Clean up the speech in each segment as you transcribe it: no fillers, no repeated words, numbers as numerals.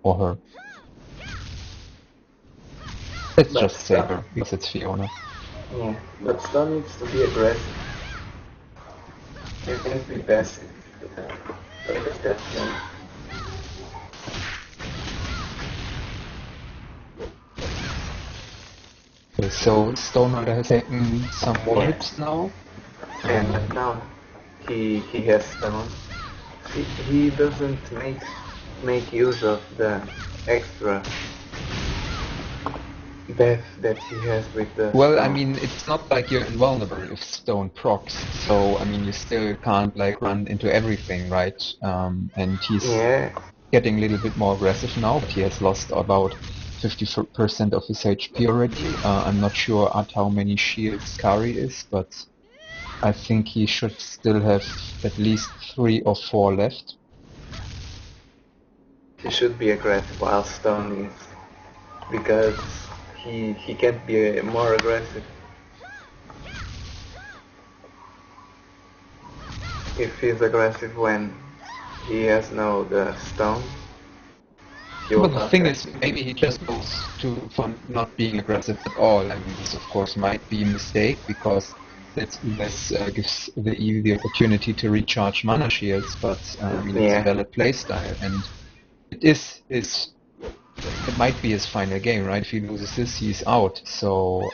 or her. Let's But just say her, because it's Fiona. Yeah, but Stone needs to be aggressive. You can't be passive. Look at that thing. Okay, so Stone Rider has taken some more hits now. And now he has Stone. He doesn't make use of the extra death that he has with the Well, Stone. I mean, it's not like you're invulnerable if Stone procs, so I mean, you still can't like run into everything, right? And he's getting a little bit more aggressive now, but he has lost about 50% of his HP already. I'm not sure at how many shields Kary is, but I think he should still have at least 3 or 4 left. He should be aggressive while Stone is, because he can't be more aggressive. If he's aggressive when he has the Stone. But the thing is, maybe he just goes for not being aggressive at all. I mean, this of course might be a mistake, because this gives the opportunity to recharge mana shields, but I mean, it's a valid playstyle, and it might be his final game, right? If he loses this, he's out, so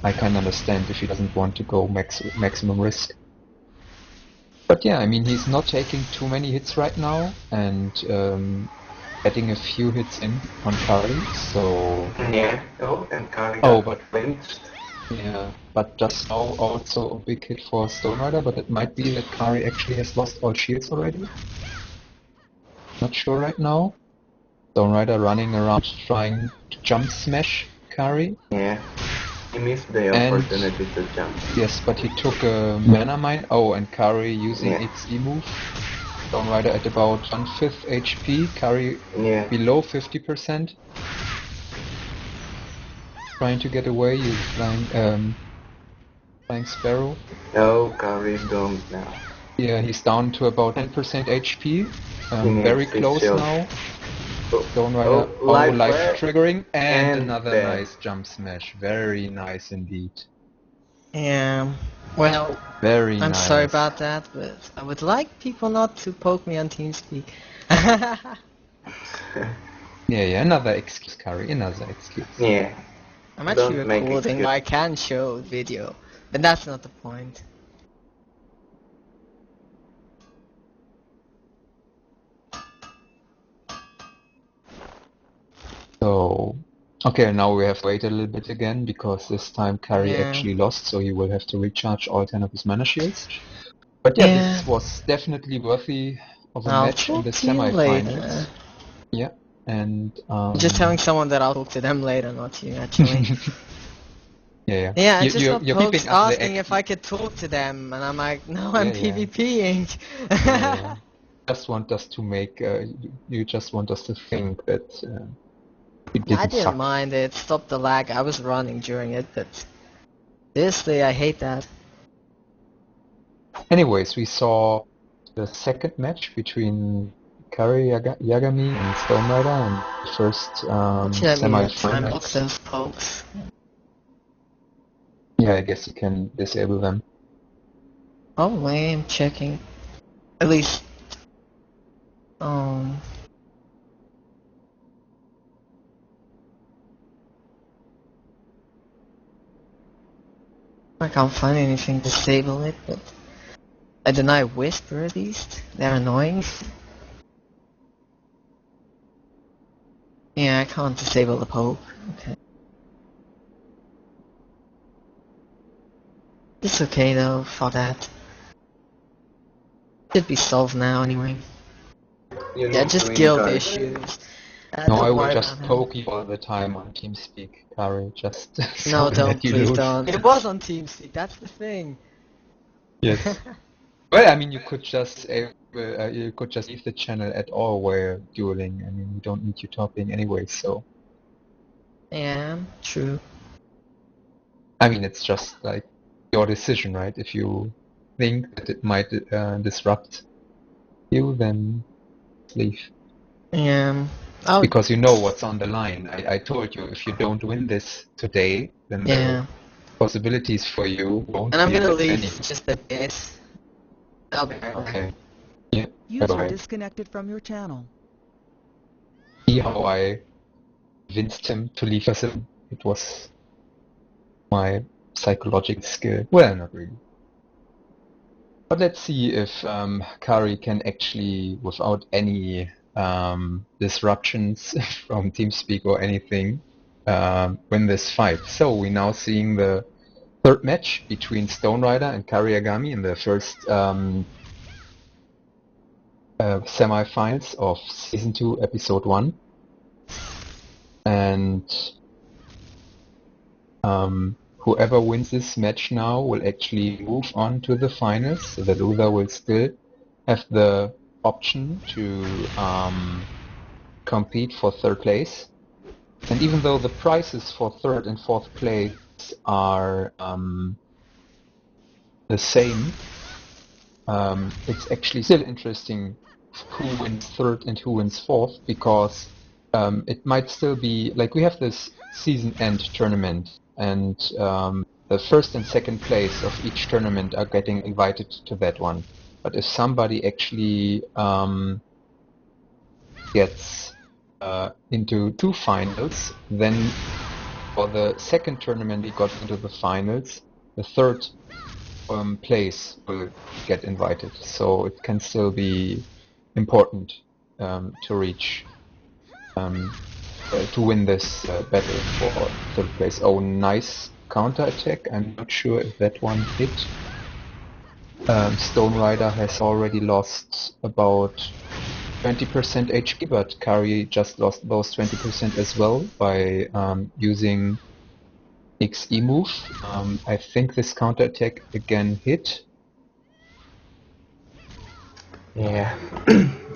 I can understand if he doesn't want to go maximum risk. But yeah, I mean, he's not taking too many hits right now, and getting a few hits in on Kary, so... Yeah, and Kary got clinched. Yeah, but just now also a big hit for Stone Rider, but it might be that Kary actually has lost all shields already. Not sure right now. Stone Rider running around trying to jump smash Kary. Yeah. He missed the opportunity to jump. Yes, but he took a mana mine. Oh, and Kary using its E move. Stone Rider at about 1/5 HP, Kary below 50%. Trying to get away, he's flying Sparrow. Oh, Kary is doomed now. Yeah, he's down to about 10% HP. Very close now. Stone Rider, life triggering, and another nice jump smash. Very nice indeed. Yeah, well, I'm sorry about that, but I would like people not to poke me on TeamSpeak. Yeah, another excuse, Kary, another excuse. Yeah. I'm actually recording, I can show video, but that's not the point. So, okay, now we have to wait a little bit again, because this time Kary actually lost, so he will have to recharge all 10 of his mana shields. But yeah, this was definitely worthy of a match in the semifinals. Yeah, and just telling someone that I'll talk to them later, not you, actually. Yeah. Yeah, I just got pokes asking if I could talk to them, and I'm like, no, I'm PvPing. Just want us to make, you just want us to think that we didn't I didn't mind it, stopped the lag, I was running during it, but seriously, I hate that. Anyways, we saw the second match between Kary Yagami and Stone Rider, and the first semi-finals. Those pokes. Yeah, I guess you can disable them. Probably, I'm checking. At least... I can't find anything to disable it, but... I deny Whisper at least. They're annoying. Yeah, I can't disable the poke. Okay. It's okay though, for that. Should be solved now anyway. Yeah, just guild issues. No, I will just poke you all the time on TeamSpeak, Kary, just no, don't, please don't. It was on TeamSpeak, that's the thing. Yes. Well, I mean, you could just leave the channel at all while dueling. I mean, you don't need you talking anyway, so... Yeah, true. I mean, it's just like your decision, right? If you think that it might disrupt you, then leave. Oh. Because you know what's on the line. I told you, if you don't win this today, then the possibilities for you won't be. And I'm gonna that leave many. just a bit. I'll be right back. Okay. Yeah. User disconnected from your channel. See how I convinced him to leave us in. It was my psychological skill. Well, not really. But let's see if Kary can actually, without any disruptions from TeamSpeak or anything, win this fight. So we're now seeing the third match between Stone Rider and Kary Agami in the first semi-finals of Season 2, Episode 1. And whoever wins this match now will actually move on to the finals. So the loser will still have the option to compete for third place. And even though the prizes for third and fourth place are the same, it's actually still interesting who wins third and who wins fourth, because it might still be like we have this season end tournament, and the first and second place of each tournament are getting invited to that one. But if somebody actually gets into two finals, then for the second tournament he got into the finals, the third place will get invited. So it can still be important to reach, to win this battle for third place. Oh, nice counter attack. I'm not sure if that one hit. Stone Rider has already lost about 20% HP, but Kary just lost those 20% as well by using XE move. I think this counter attack again hit. Yeah.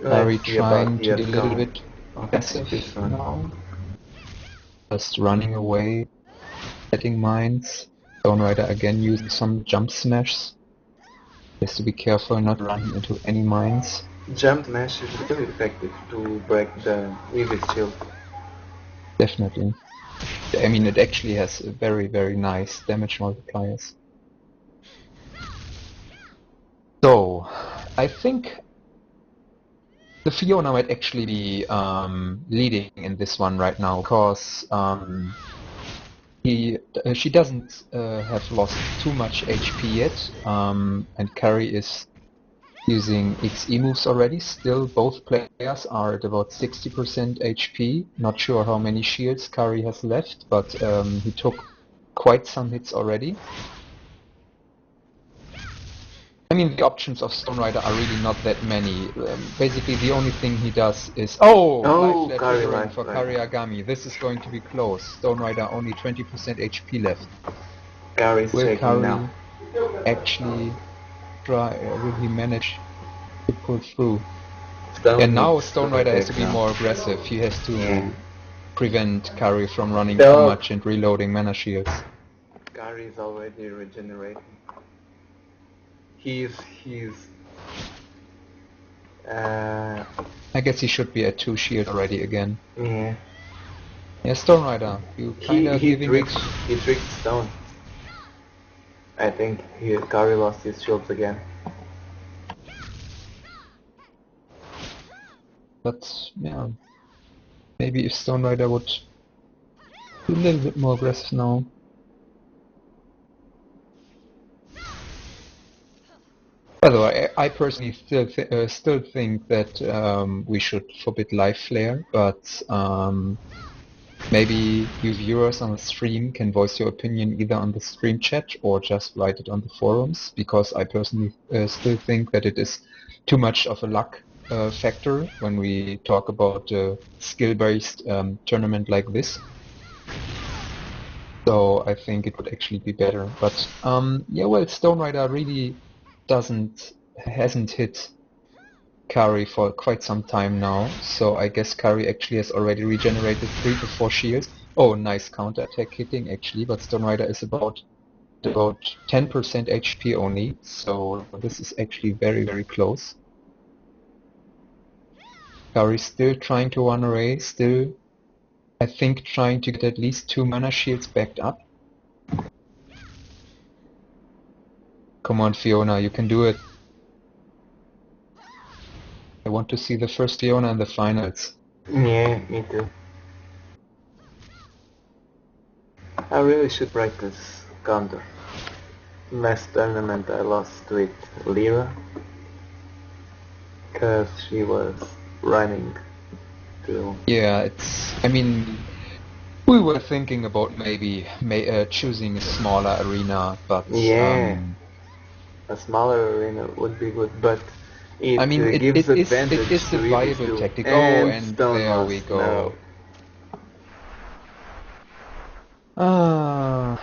Kary trying to be a little bit aggressive now. Just running away, setting mines. Stone Rider again using some jump smashes. Has to be careful not running into any mines. Jump smash is really effective to break the Weaver's shield. Definitely. I mean, it actually has very, very nice damage multipliers. So, I think the Fiona might actually be leading in this one right now, because she doesn't have lost too much HP yet, and Kary is using XE moves already. Still, both players are at about 60% HP. Not sure how many shields Kary has left, but he took quite some hits already. I mean, the options of Stone Rider are really not that many. Basically, the only thing he does is... Life triggering for Kary Agami. This is going to be close. Stone Rider only 20% HP left. Kary's taking now. Actually try? Will he manage to pull through? And now Stone Rider has to be more aggressive. He has to prevent Kary from running too much and reloading mana shields. Kary is already regenerating. He's I guess he should be at 2 shield already again. Yeah. Yeah, Stone Rider, you kinda giving it... He tricked Stone. I think Kary lost his shields again. But yeah, maybe if Stone Rider would be a little bit more aggressive now. By the way, I personally still think that we should forbid live flare, but maybe you viewers on the stream can voice your opinion either on the stream chat or just write it on the forums, because I personally still think that it is too much of a luck factor when we talk about a skill-based tournament like this. So I think it would actually be better. But yeah, well, Stone Rider really hasn't hit Kary for quite some time now, so I guess Kary actually has already regenerated 3 to 4 shields. Oh, nice counter attack hitting actually, but Stone Rider is about 10% HP only, so this is actually very, very close. Kary still trying to run away, still, I think, trying to get at least 2 mana shields backed up. Come on, Fiona, you can do it. I want to see the first Fiona in the finals. Yeah, me too. I really should practice counter. Last tournament I lost with Lyra, because she was running to... Yeah, I mean, we were thinking about maybe choosing a smaller arena, but... Yeah, a smaller arena would be good, but it I mean, gives advantage it is a to viable EV2. tactic. Oh, and there we go. No.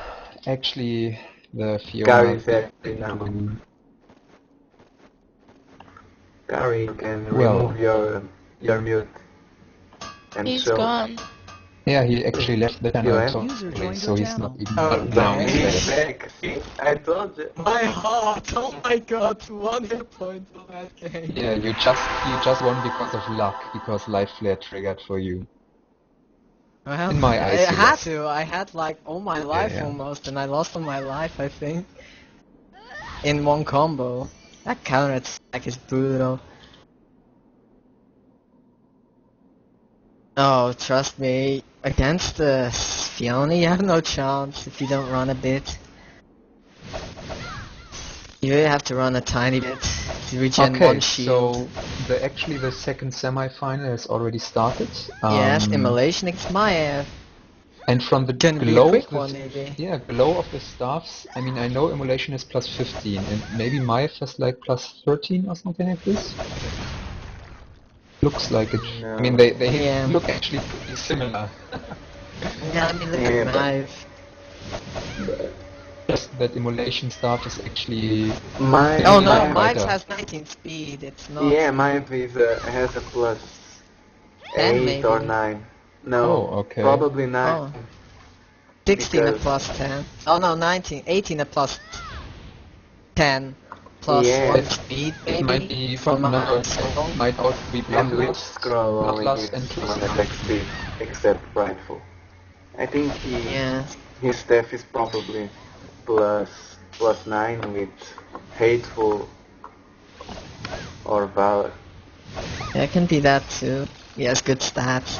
Actually, the Fiona... Kary said now. Kary, you can remove your mute. And He's show. gone. Yeah, he actually left the channel User totally, joined so your he's not even Now announced he's it. back. See, I told you. My heart! Oh my god, 1 hit point for that game. Yeah, you just won because of luck, because Life Flare triggered for you. Well, In my eyes, I you had lost. to. I had like all my life yeah. almost, and I lost all my life, I think. In one combo. That counter attack is brutal. Oh, trust me, against the Fiona you have no chance if you don't run a bit. You really have to run a tiny bit to regen one shield. So actually the second semi-final has already started. Yes, Emulation against Mayf. And from the Gonna be a glow quick of one, the maybe. glow of the staffs, I mean, I know Emulation is plus 15, and maybe Mayf has like plus 13 or something like this. Looks like it. No. I mean, they Yeah. look actually pretty similar. Yeah, I mean, look at Mayf. Just that Emulation staff is actually... My Oh no, Mayf Mayf better. has 19 speed, it's not... Yeah, Mayf has a plus 10 8 maybe. or 9. No, Oh, okay. probably 9. Oh. 16 Because- a plus 10. Oh no, 19. 18 a plus 10. Plus Yeah. 1 speed, maybe? It might be from no, a it might also be And which Bloodlust, scroll only Bloodlust gives and plus 1 attack speed, except Prideful. I think Yeah. his staff is probably plus 9 with Hateful or Valor. Yeah, it can be that too. He has good stats.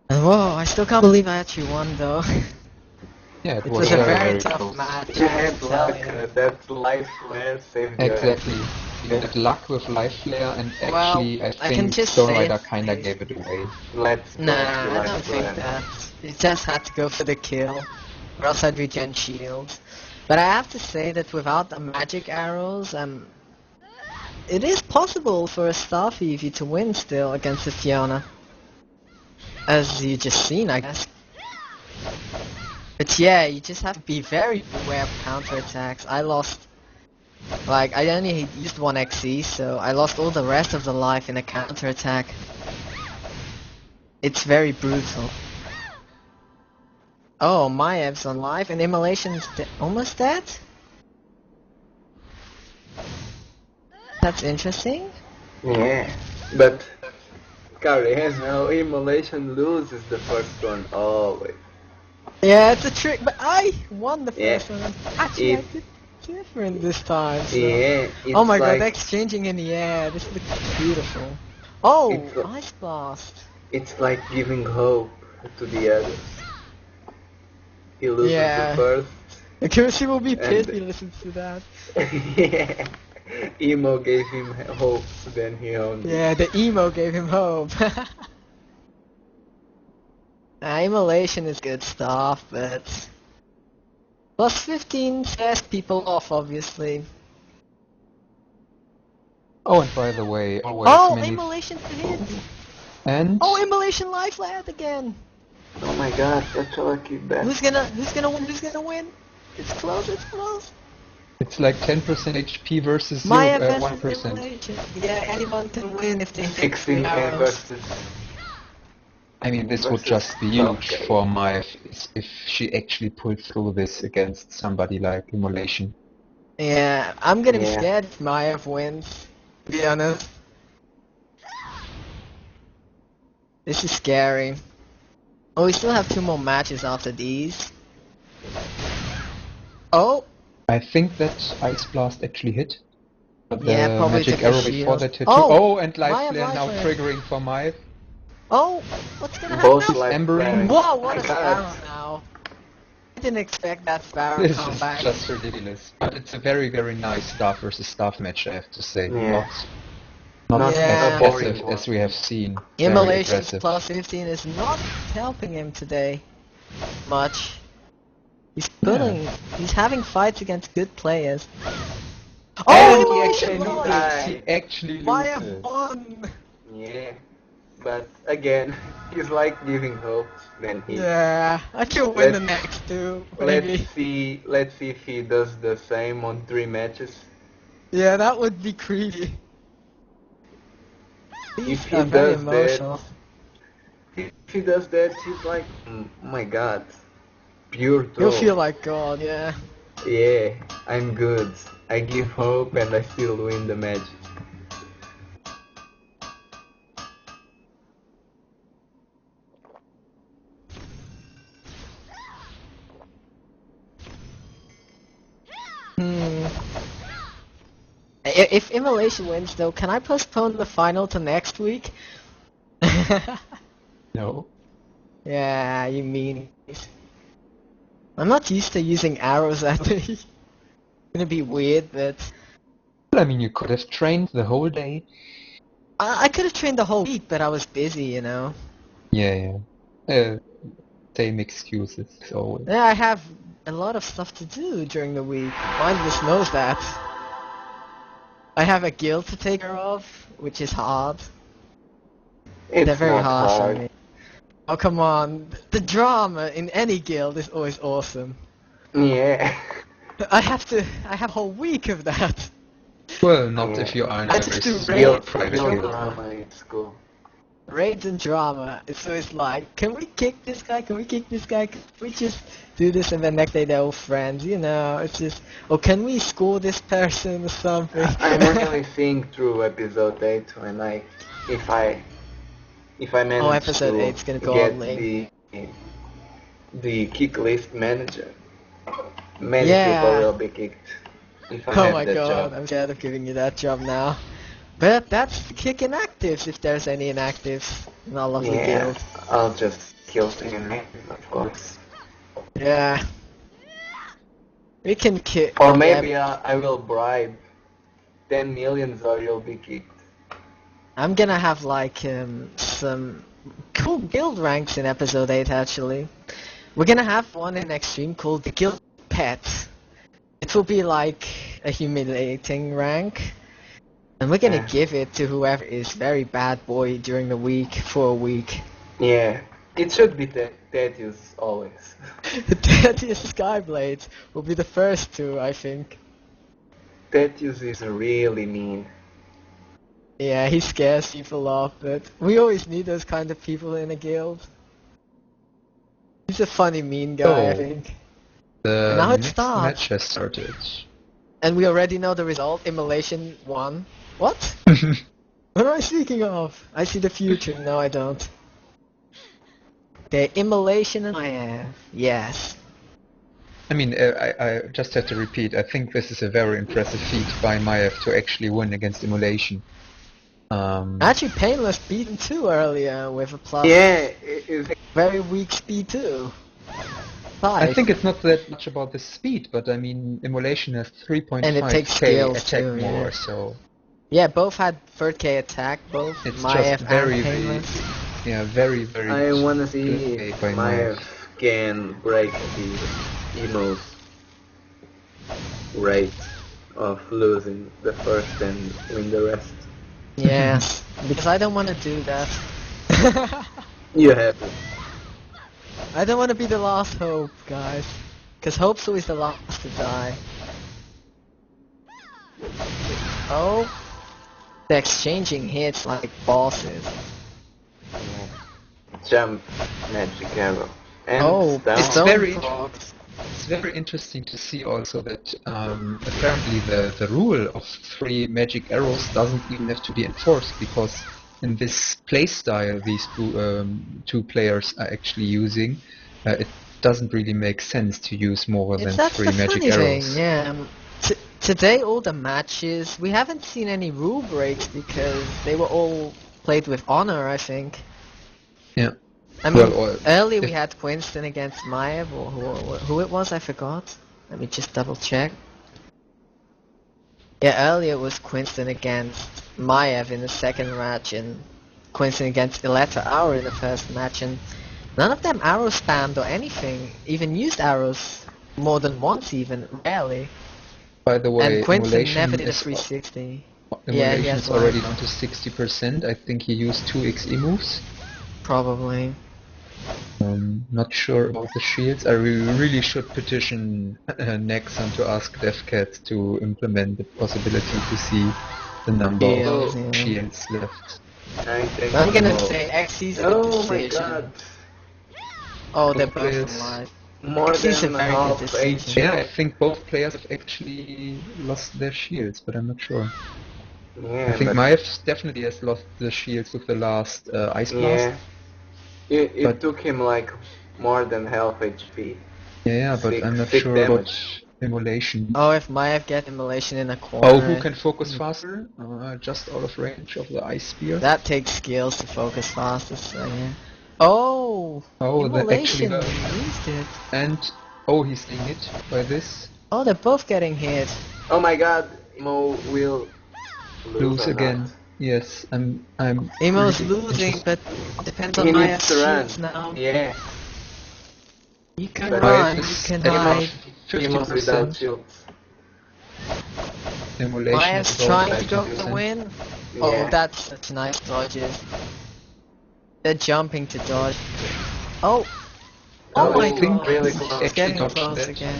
And whoa, I still can't believe I actually won though. Yeah, It was a very tough close. match. You had I tell luck, you. that life flare saved your Exactly. You had luck with Life Flare, and actually, Well, I I can think just Stone say Rider it. kinda gave it away. Let's go Nah, to I life don't think flare. that. You just had to go for the kill. Or else I'd regen shields. But I have to say that without the magic arrows, it is possible for a Staff Eevee to win still against the Fiona. As you just seen, I guess. But yeah, you just have to be very aware of counterattacks. I lost... Like, I only used 1 XE, so I lost all the rest of the life in a counterattack. It's very brutal. Oh, Mayev's on life and Immolation's almost dead? That's interesting. Yeah, but Kary has no Immolation loses the first one always. Yeah, it's a trick, but I won the Yeah. first one. Actually, I It- did different this time, so... Yeah, it's Oh my like, god, they're exchanging in the air. This looks beautiful. Oh, It's a- Ice Blast. it's like giving hope to the others. He loses Yeah. the first. Accuracy will be And- pissed he listens to that. Yeah. Emo gave him hope, then he owned it. Yeah, the emo gave him hope. Immolation is good stuff, but... Plus 15 scares people off, obviously. Oh, and by the way, always Oh, many... Immolation to hit! And... Oh, Immolation life land again! Oh my god, such a lucky bet. Who's gonna win? Who's gonna win? It's close, it's close. It's like 10% HP versus Maya 1%. versus Immolation. Yeah, anyone can win if they hit 16 arrows. versus... I mean, this would Versus just be huge okay. for Mayf if she actually pulled through this against somebody like Immolation. Yeah, I'm gonna be Yeah. scared if Mayev wins, to be honest. This is scary. Oh, we still have 2 more matches after these. Oh! I think that Ice Blast actually hit. But Yeah, the probably magic took the arrow before shield. that hit too. Oh! Oh, and Life Mayhem Flare now Life Flare. triggering for Mayf. Oh! What's gonna happen Both now? life Embering. flaring. Whoa, what My a God. Sparrow now. I didn't expect that Sparrow This is comeback. just ridiculous. But it's a very, very nice staff versus staff match, I have to say. Yeah. Not Not Yeah. as a boring passive one. as we have seen. Very Emulation's aggressive. plus 15 is not helping him today much. He's having fights against good players. And Oh, he Emulation actually lost! lost. He actually Mayhem loses. won! Yeah. But again, he's like giving hope. Then he. Yeah, I can win the Let's- next 2, maybe. Let's see if he does the same on 3 matches. Yeah, that would be creepy. If He's he very does emotional. If he does that, he's like, my God, pure You'll troll. feel like God, yeah. Yeah, I'm good. I give hope and I still win the match. If Emulation wins though, can I postpone the final to next week? No. Yeah, you mean. I'm not used to using arrows at least. It's gonna be weird, but Well, I mean, you could have trained the whole day. I could have trained the whole week, but I was busy, you know. Yeah, yeah. Same excuses as always. Yeah, I have a lot of stuff to do during the week. Mindless knows that. I have a guild to take care of, which is hard. It's They're very not harsh hard. on me. Oh come on, the drama in any guild is always awesome. Yeah. I have a whole week of that. Well, not Yeah. if you are in I a just very do small raids. private Guild guild. drama in school. Raids and drama. So it's like, can we kick this guy? Can we kick this guy? Can we just do this? And the next day they're all friends, you know? It's just, oh, can we score this person or something? I'm really seeing through episode 8 when if I manage episode to 8's gonna go get on late. the kick list manager. Many Yeah. people will be kicked if I Oh have my that god, job. I'm scared of giving you that job now. But that's the kick inactives, if there's any inactives in all of the Yeah, guilds. I'll just kill the inactive, of course. Yeah. We can kick. Or maybe I will bribe 10 million or you'll be kicked. I'm gonna have like some cool guild ranks in episode 8 actually. We're gonna have one in Extreme called the Guild Pet. It will be like a humiliating rank. And we're gonna Yeah. give it to whoever is very bad boy during the week for a week. Yeah, it should be Tedious always. The Deadliest Skyblades will be the first two, I think. Tedious is really mean. Yeah, he scares people off, but we always need those kind of people in a guild. He's a funny mean guy, I Oh. think. The Now it next starts. match has started. And we already know the result, Immolation won. What? What am I speaking of? I see the future. No, I don't. The Immolation and I have. Yes. I mean, I just have to repeat, I think this is a very impressive feat by Mayf to actually win against Emulation. Actually, Painless beat him too earlier with a plus. Yeah, it's Very weak speed too. I think it's not that much about the speed, but I mean, Emulation has 3.5k And it takes skills attack too, more, yeah. so Yeah, both had 3K attack, both it's Mayf just very, and very, Painless. yeah, very, very I wanna good see play if by Mayf Mayf. can break the emo's rate of losing the first and win the rest. Yes, because I don't want to do that. You have to. I don't want to be the last hope, guys. Because hope's always the last to die. Oh. They're exchanging hits like bosses. Jump, magic arrow. And Oh, down. it's Stone very Procs. It's very interesting to see also that apparently the rule of 3 magic arrows doesn't even have to be enforced, because in this playstyle these two players are actually using, it doesn't really make sense to use more than That's 3 the magic funny arrows. thing, yeah. Today all the matches, we haven't seen any rule breaks because they were all played with honor, I think. Yeah. I mean, Well, earlier we had Quinston against Mayf, or who it was, I forgot. Let me just double check. Yeah, earlier it was Quinston against Mayf in the second match, and Quinston against Ileta Hour in the first match, and none of them arrow spammed or anything, even used arrows more than once even, rarely. by the way, And Quinston Emulation never did a is 360. Emulation yeah, is already down to 60%. I think he used 2 XE moves. Probably. Not sure about the shields. I really should petition Nexon to ask DevCat to implement the possibility to see the number Shields, of yeah. shields left. I'm gonna say XC's a Oh my decision. god. Oh, they're Both both players- alive. More XC's a than very good half decision. Yeah, I think both players have actually lost their shields, but I'm not sure. Yeah, I think but Mayf definitely has lost the shields with the last Ice Blast. yeah. It But- took him like more than half HP. Yeah, but I'm not Sick sure damage. about Emulation. Oh, if Mayf get Immolation in a corner. Oh, who can focus faster? Just out of range of the Ice Spear. That takes skills to focus fastest, so yeah. Oh! Oh, that actually Immolation worked. used it. And oh, he's being hit by this. Oh, they're both getting hit. Oh my god, Mo will Lose or again. not. Yes, I'm. Emo's really losing, interested. but depends on He needs Mayf's to run. shields now. Yeah, You can But run, you Mayf can is at hide. Emos without 50%. shields. Emulation Mayf's is trying about to go for the 50%. win. Oh, Yeah. that's such nice dodges. They're jumping to dodge. Oh! Oh, Oh my I think god, really it's close. getting Dodged close that. again.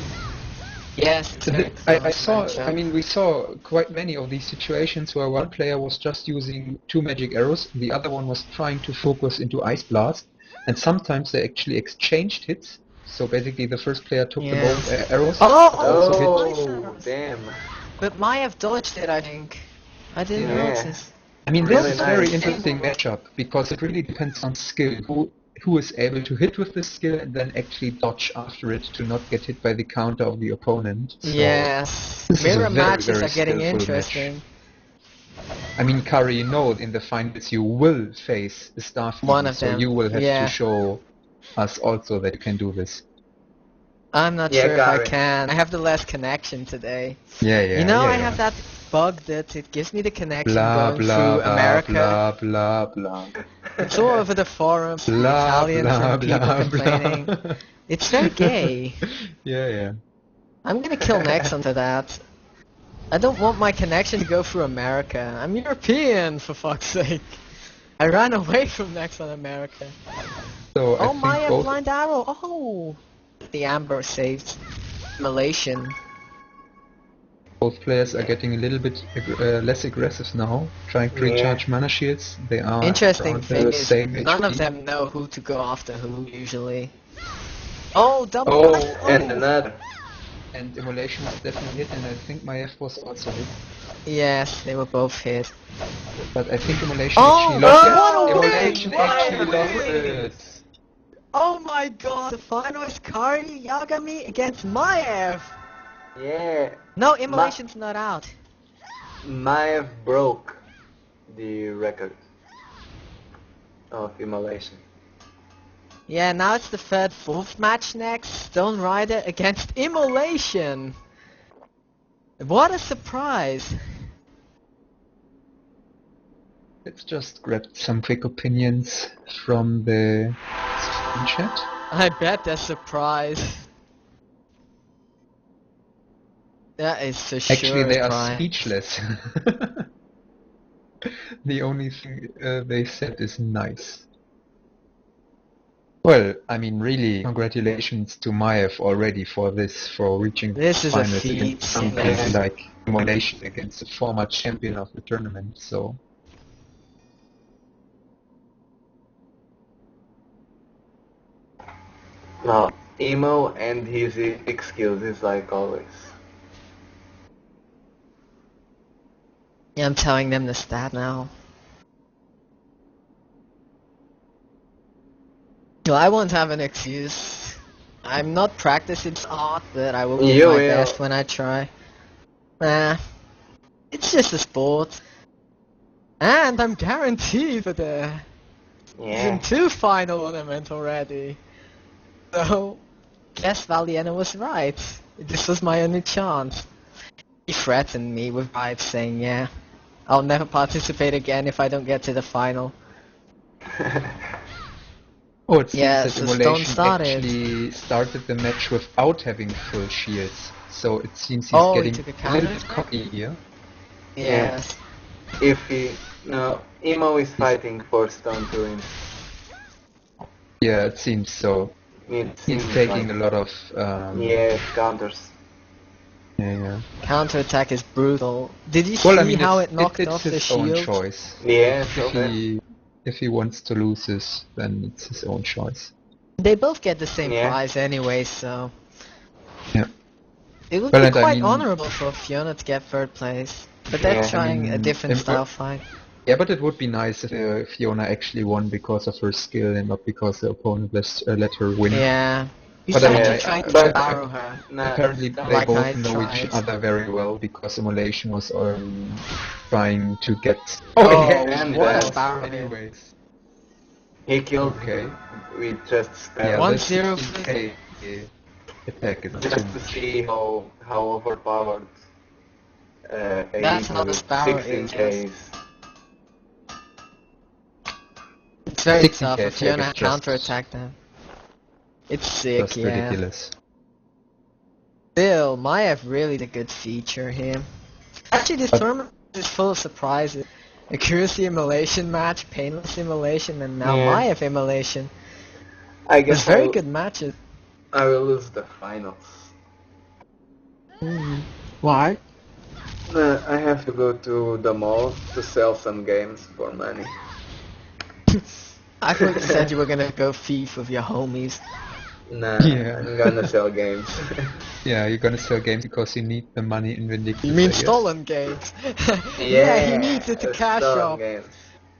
Yes, it's very I close saw. matchup. I mean, we saw quite many of these situations where one player was just using 2 magic arrows, the other one was trying to focus into Ice Blast, and sometimes they actually exchanged hits. So basically, the first player took the Yeah. both arrows. Oh, but also hit. Oh, damn. But Mayf dodged it, I think. I didn't Yeah. notice. I mean, Really this is a very nice. interesting matchup because it really depends on skill. Who is able to hit with this skill and then actually dodge after it to not get hit by the counter of the opponent. So, Yes. this is a Mirror very, matches very are getting skillful match. interesting. I mean, Kary, you know, in the finals you will face a Starfield, One of so them, you will have yeah. to show us also that you can do this. I'm not Yeah, sure if I Kary. can. I have the last connection today. Yeah, You know, I have that bug that it gives me the connection blah going blah through blah America. blah blah blah It's all over the forums, the blah Italians blah and people blah complaining. blah. It's very gay. Yeah. I'm gonna kill Nexon for that. I don't want my connection to go through America. I'm European, for fuck's sake. I ran away from Nexon America. So I Oh, think Maya both blind arrow. Oh, the Amber saved Emulation. both players are getting a little bit less aggressive now, trying to Yeah. recharge mana shields. They are Interesting around thing the is, same none of HP. them know who to go after who usually. Oh, double. Oh, And another. And Emulation was definitely hit, and I think Mayf was also hit. Yes, they were both hit. But I think Emulation Oh, actually lost it. what a win! Emulation What a actually lost win! it. Oh my god, the final is Kary Yagami against Mayf! Yeah, No, Immolation's not out. Mayf broke the record of Immolation. Yeah, now it's the third, fourth match next. Stone Rider against Immolation! What a surprise! Let's just grab some quick opinions from the stream chat. I bet they're surprised. That is for sure Actually, they are surprise. speechless. The only thing they said is nice. Well, I mean, really, congratulations to Mayf already for this, for reaching This the is a finals feat, against something yeah. like Emulation against the former champion of the tournament. So, No, Emo and his epic skills is like always. Yeah, I'm telling them the stat now. Well, I won't have an excuse. I'm not practicing this art, but I will give You my will. best when I try. Nah, it's just a sport. And I'm guaranteed for the Season Yeah. 2 final ornament already. So, guess Valiena was right. This was my only chance. He threatened me with vibes saying, yeah, I'll never participate again if I don't get to the final. Oh, it seems Yeah, that so Stone Emulation started. actually started the match without having full shields. So it seems he's Oh, he getting took a a little counter bit attack? cocky here. Yes. If he... No, Emo is fighting for Stone to win. Yeah, it seems so. It He's seems taking like... a lot of Yeah, counters. yeah. Counter attack is brutal. Did you Well, I see mean, how it knocked it's off the his own shield? choice. Yeah, If he wants to lose this, then it's his own choice. They both get the same Yeah. prize anyway, so... Yeah. It would Well, be and I quite mean- honorable for Fiona to get third place. But they're Yeah, I trying a mean, different em- style fight. Yeah, but it would be nice if Fiona actually won because of her skill and not because the opponent let her win. Yeah. But I Besides, mean, you're trying to but- borrow her. apparently they Like I both know each tried. other very well because Emulation was trying to get. Oh, yeah, and what that. a barrel. Anyways, He killed Okay. him with just yeah, spell. One the zero 16k attack is Just too to much. see how overpowered a That's hero how the with Sparrow 16k is. is. It's very 60K tough if attack Fiona is just- counter attack them. It's sick, Just yeah. ridiculous. Still, Mayf really the good feature here. Actually, this But- tournament is full of surprises. Accuracy Immolation match, Painless Immolation, and now Yeah. Mayf Immolation. I There's guess very good matches. I will lose the finals. Why? I have to go to the mall to sell some games for money. I thought you said you were gonna go thief with your homies. Nah, Yeah. I'm gonna sell games. Yeah, you're gonna sell games because you need the money in Vindictus. You mean I guess. stolen games? Yeah, he needs it to cash stolen up. games.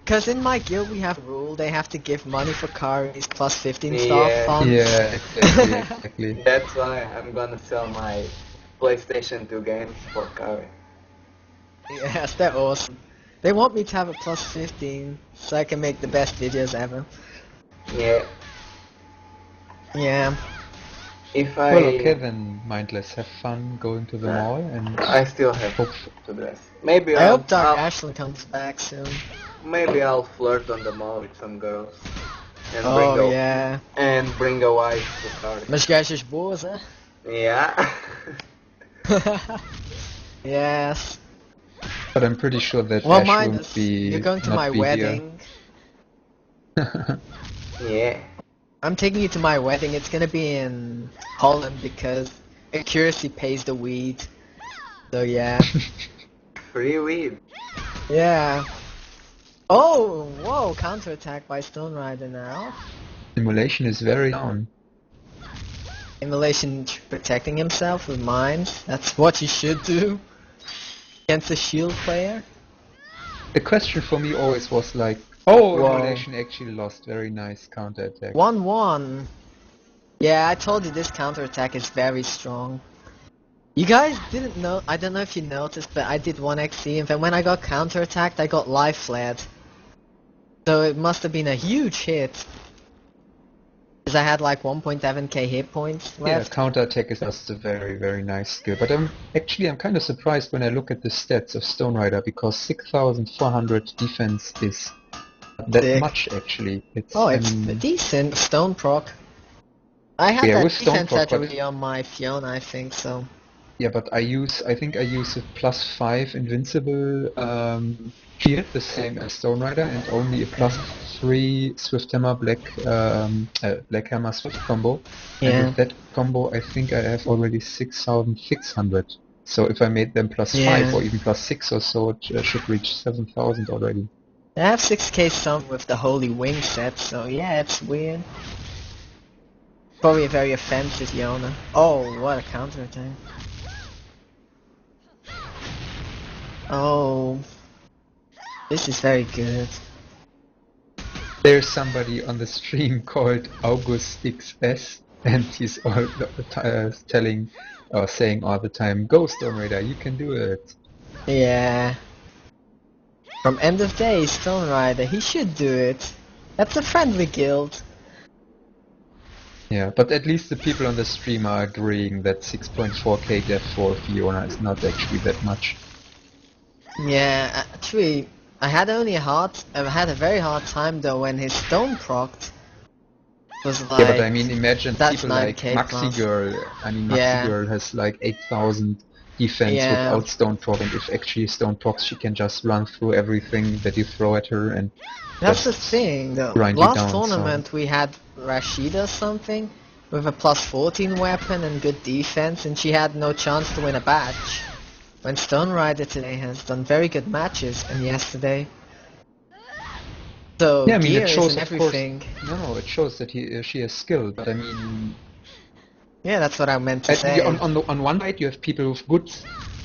Cause in my guild we have a rule, they have to give money for Kary's plus 15 star Yeah. funds. Yeah, exactly. That's why I'm gonna sell my PlayStation 2 games for Kary. Yes, they're awesome. They want me to have a plus 15 so I can make the best videos ever. Yeah. Yeah. If I Well, okay then, Mindless, have fun going to the Nah. mall and I still have hope. to dress. Maybe I I'll, hope Dark I'll Ashley comes back soon. maybe I'll flirt on the mall with some girls and Oh yeah. bring a wife to Kary. Mas gajas boas, eh? Yeah. Yes. But I'm pretty sure that Well, Ash mine won't is, be. you're going to not my be wedding. Here. Yeah. I'm taking you to my wedding. It's gonna be in Holland because accuracy pays the weed. So yeah. Free weed. Yeah. Oh, whoa, counterattack by Stone Rider now. Emulation is very down. Emulation protecting himself with mines. That's what you should do against a shield player. The question for me always was like, oh, Whoa. Emulation actually lost. Very nice counter attack. 1-1. Yeah, I told you this counterattack is very strong. You guys didn't know, I don't know if you noticed, but I did 1xc and then when I got counterattacked I got life flared. So it must have been a huge hit. Because I had like 1.7k hit points Yeah, left. counter attack is just a very, very nice skill. But I'm kind of surprised when I look at the stats of Stone Rider because 6,400 defense is not that Sick. much actually. It's Oh, I it's mean, decent. Stone proc. I had Yeah, that with Stone defense proc, but- attribute on my Fiona, I think, so... yeah, but I think I use a +5 invincible shield, the same as Stone Rider, and only a +3 Swift Hammer Black Hammer Swift combo. And Yeah. with that combo, I think I have already 6,600. So if I made them +5 Yeah. or even +6 or so, it should reach 7,000 already. I have 6k some with the Holy Wing set, so yeah, it's weird. Probably a very offensive Fiona. Oh, what a counterattack. Oh. This is very good. There's somebody on the stream called August XS, and he's all telling or saying all the time, "Go Storm Raider, you can do it." Yeah. From End of Day, Stone Rider, he should do it. That's a friendly guild. Yeah, but at least the people on the stream are agreeing that 6.4k death for Fiona is not actually that much. Yeah, actually, I had a very hard time though when his stone procced. Was like, Yeah, but I mean, imagine that's people like 9k Maxi plus. Girl. I mean, Maxi Yeah. Girl has like 8,000 defense Yeah. without stone proc, and if actually stone procs, she can just run through everything that you throw at her and That's the just thing though. grind you Last down. tournament we had Rashida something with a plus 14 weapon and good defense, and she had no chance to win a badge. When Stone Rider today has done very good matches, and yesterday. So Yeah, I mean, it gears shows, and of course. everything. No, it shows that she has skill, but I mean, Yeah, that's what I meant to say. on one side you have people with good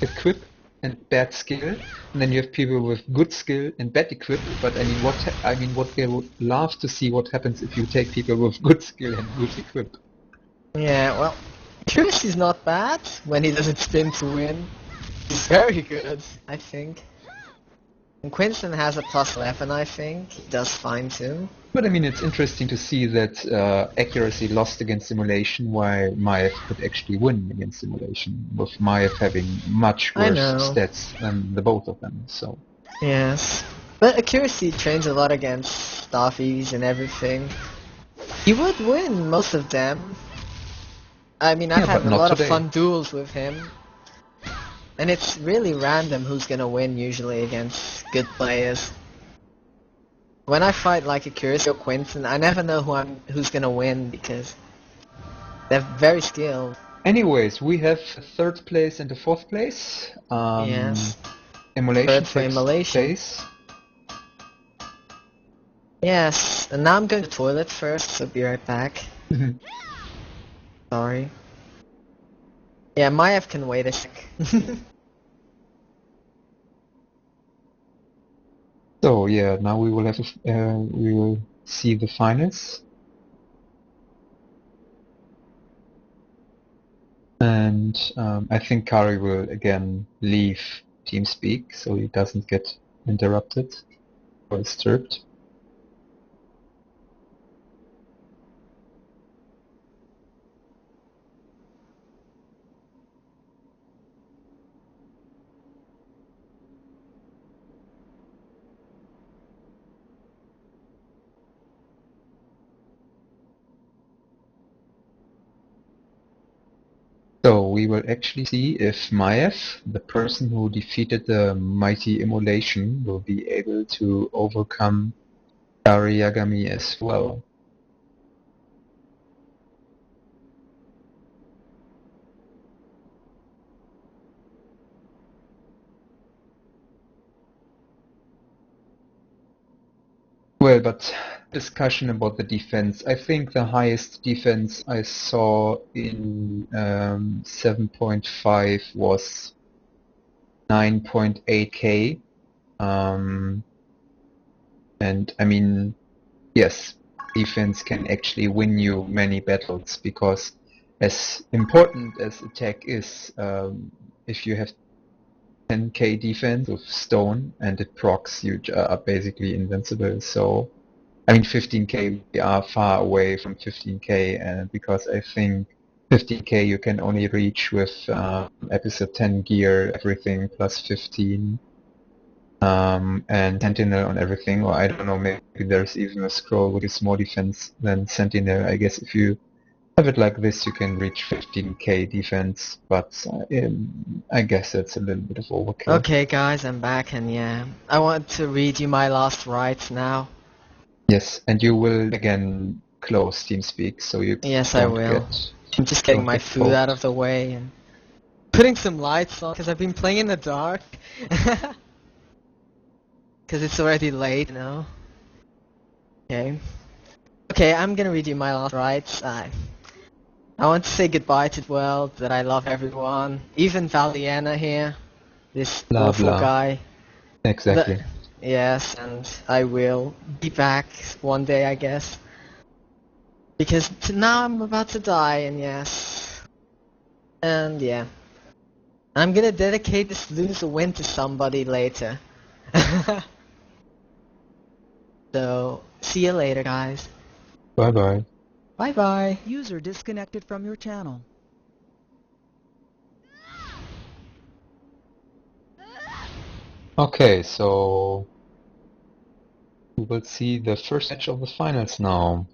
equip and bad skill, and then you have people with good skill and bad equip. But I mean, what they would love to see what happens if you take people with good skill and good equip. Yeah, well, Chris is not bad when he doesn't spin to win. He's very good, I think. And Quinston has a plus 11, I think. He does fine too. But I mean, it's interesting to see that accuracy lost against Simulation, while Mayf could actually win against Simulation, with Mayf having much worse stats than the both of them. So. Yes, but accuracy trains a lot against Starfies and everything. He would win most of them. I mean, I've had a lot of fun duels with him. And it's really random who's gonna win usually against good players. When I fight like Accuracy or Quinton, I never know who's gonna win because they're very skilled. Anyways, we have third place and the fourth place. Yes. Emulation third for Emulation. Yes, and now I'm going to the toilet first, so be right back. Sorry. Yeah, Mayf can wait a sec. So yeah, now we will have we will see the finals, and I think Kary will again leave TeamSpeak so he doesn't get interrupted or disturbed. So we will actually see if Mayf, the person who defeated the mighty Emulation, will be able to overcome Kary Yagami as well. Well, but discussion about the defense. I think the highest defense I saw in 7.5 was 9.8k. And I mean, yes, defense can actually win you many battles because as important as attack is, if you have 10k defense with stone and it procs, you are basically invincible. So I mean 15k, we are far away from 15k, and because I think 15k you can only reach with episode 10 gear, everything plus 15, and Sentinel on everything, or I don't know, maybe there's even a scroll with is more defense than Sentinel. I guess if you have it like this, you can reach 15k defense, but I guess that's a little bit of overkill. Okay guys, I'm back, and yeah, I want to read you my last rites now. Yes, and you will again close TeamSpeak, so you Yes, I will. I'm just getting my food out of the way and putting some lights on, because I've been playing in the dark. Because it's already late, you know. Okay, I'm gonna read you my last rites. I want to say goodbye to the world, that I love everyone, even Valiana here, this awful guy. Exactly. Yes, and I will be back one day, I guess. Because now I'm about to die, and yes. And yeah. I'm gonna dedicate this loser win to somebody later. So, see you later, guys. Bye bye. Bye bye. User disconnected from your channel. Okay, so we will see the first match of the finals now.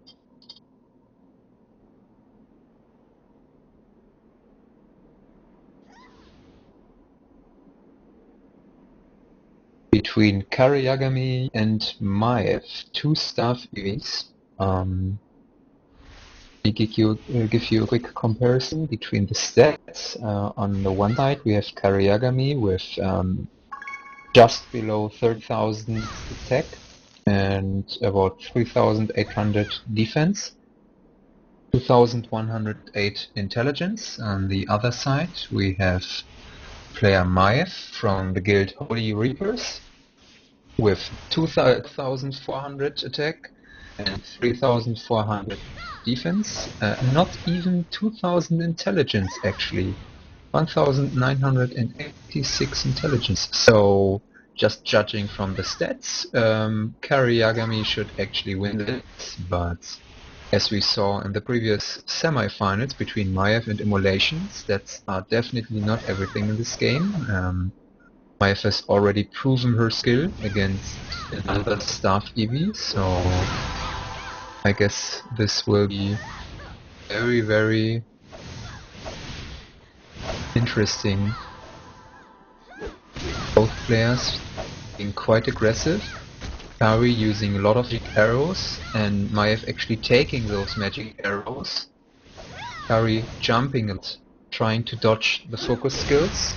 Between Kary and Mayf, two staff EVs. We give you a quick comparison between the stats. On the one side, we have Kary with just below 30,000 attack and about 3,800 defense, 2,108 intelligence. On the other side, we have player Mayf from the guild Holy Reapers with 2,400 attack and 3,400 defense. Not even 2,000 intelligence actually. 1,986 intelligence. So, just judging from the stats, Kary should actually win this, but as we saw in the previous semi-finals between Mayf and Emulation, stats are definitely not everything in this game. Mayf has already proven her skill against another staff EV, so I guess this will be very, very interesting. Both players being quite aggressive. Kary using a lot of magic arrows and Mayf actually taking those magic arrows. Kary jumping and trying to dodge the focus skills.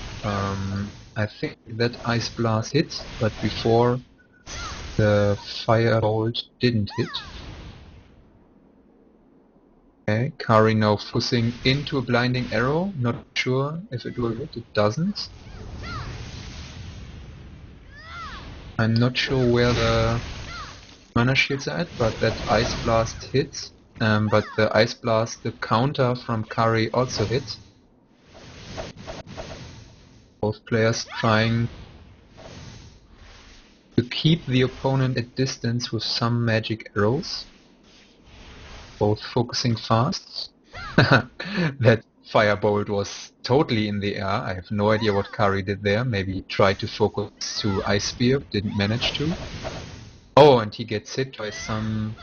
I think that Ice Blast hit, but before the Firebolt didn't hit. Okay, Kary now focusing into a blinding arrow, not sure if it will hit, it doesn't. I'm not sure where the mana shields are at, but that Ice Blast hits. But the Ice Blast, the counter from Kary also hit. Both players trying to keep the opponent at distance with some magic arrows. Both focusing fast. That Firebolt was totally in the air. I have no idea what Kary did there. Maybe he tried to focus to Ice Spear, didn't manage to. Oh, and he gets hit by some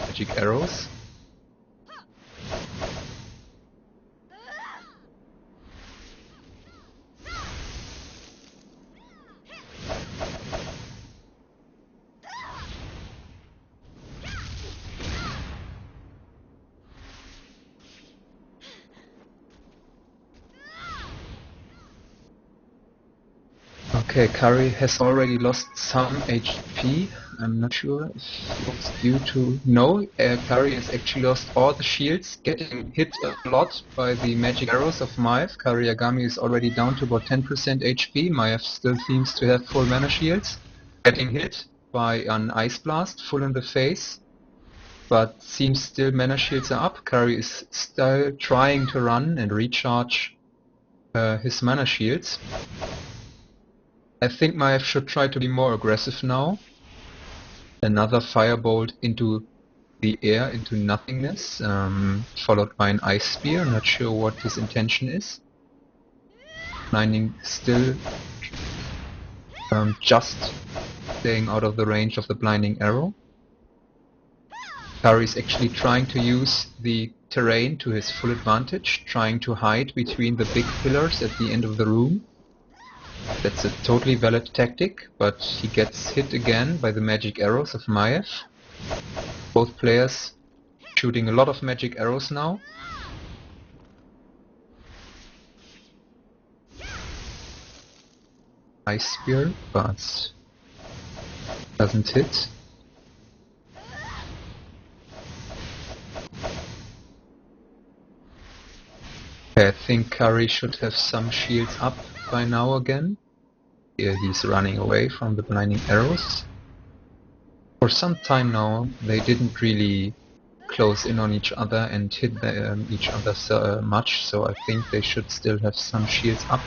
magic arrows. Okay, Kary has already lost some HP. I'm not sure if it's due to... No, Kary has actually lost all the shields, getting hit a lot by the magic arrows of Mayf. Kary is already down to about 10% HP. Mayf still seems to have full mana shields. Getting hit by an Ice Blast, full in the face. But seems still mana shields are up. Kary is still trying to run and recharge his mana shields. I think Mayf should try to be more aggressive now. Another Firebolt into the air, into nothingness, followed by an Ice Spear. Not sure what his intention is. Blinding still just staying out of the range of the blinding arrow. Kary is actually trying to use the terrain to his full advantage, trying to hide between the big pillars at the end of the room. That's a totally valid tactic, but he gets hit again by the magic arrows of Mayf. Both players shooting a lot of magic arrows now. Ice Spear, but doesn't hit. Okay, I think Kary should have some shields up by now again. Here he's running away from the blinding arrows. For some time now, they didn't really close in on each other and hit each other so much, so I think they should still have some shields up.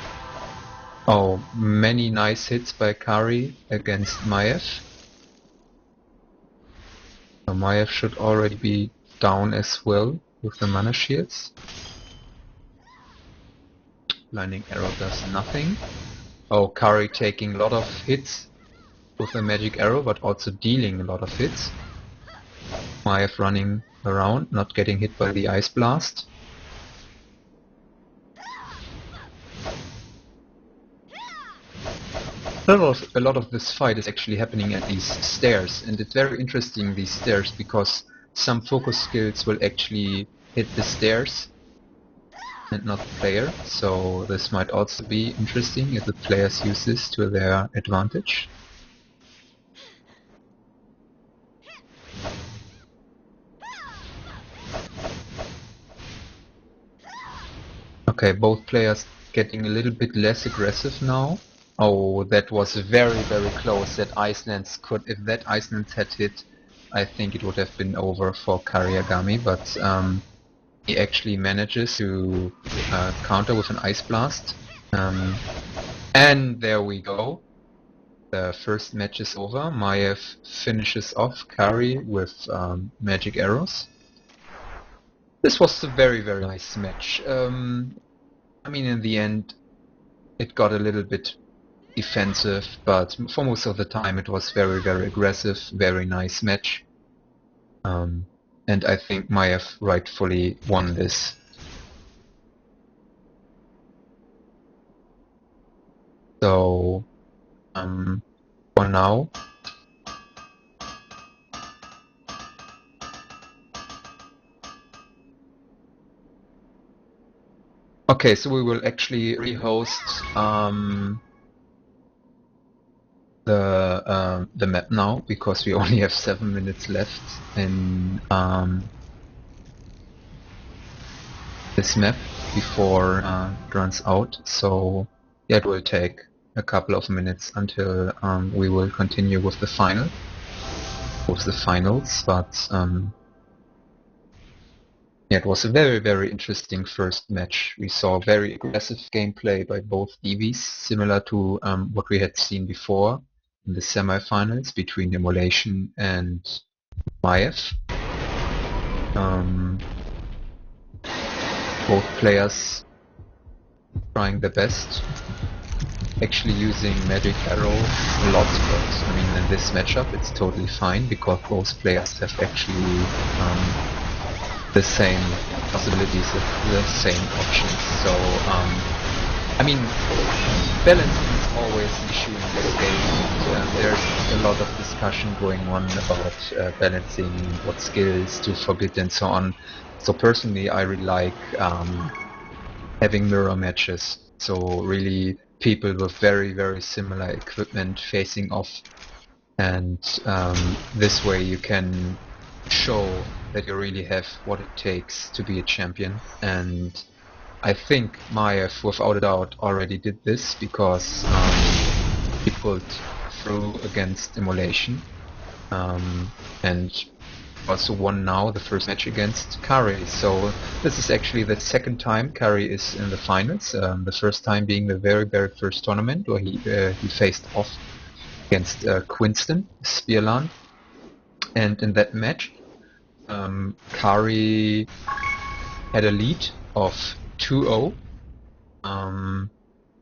Oh, many nice hits by Kary against Mayf. So Mayf should already be down as well with the mana shields. Blinding Arrow does nothing. Oh, Kary taking a lot of hits with the Magic Arrow, but also dealing a lot of hits. Mayf running around, not getting hit by the Ice Blast. A lot of this fight is actually happening at these stairs, and it's very interesting, these stairs, because some focus skills will actually hit the stairs and not the player, so this might also be interesting if the players use this to their advantage. Okay, both players getting a little bit less aggressive now. Oh, that was very, very close. That Iceland's if that Iceland's had hit, I think it would have been over for Karyagami, but he actually manages to counter with an Ice Blast. And there we go. The first match is over. Mayf finishes off Kary with magic arrows. This was a very, very nice match. I mean, in the end, it got a little bit defensive, but for most of the time it was very, very aggressive, very nice match. And I think Mayf rightfully won this. So, for now, okay, so we will actually rehost the map now, because we only have 7 minutes left in this map before it runs out. So yeah, it will take a couple of minutes until we will continue with the finals. But yeah, it was a very, very interesting first match. We saw very aggressive gameplay by both DVs, similar to what we had seen before in the semifinals between Emulation and Mayf. Both players trying their best, actually using Magic Arrow a lot, but I mean in this matchup it's totally fine because both players have actually the same possibilities, the same options. So I mean, balancing is always an issue in this game, and there's a lot of discussion going on about balancing what skills to forbid and so on. So personally I really like having mirror matches, so really people with very, very similar equipment facing off, and this way you can show that you really have what it takes to be a champion. And I think Mayf, without a doubt, already did this because he pulled through against Emulation, and also won now the first match against Kary. So this is actually the second time Kary is in the finals. The first time being the very, very first tournament where he faced off against Quinston, Spearland, and in that match Kary had a lead of 2-0,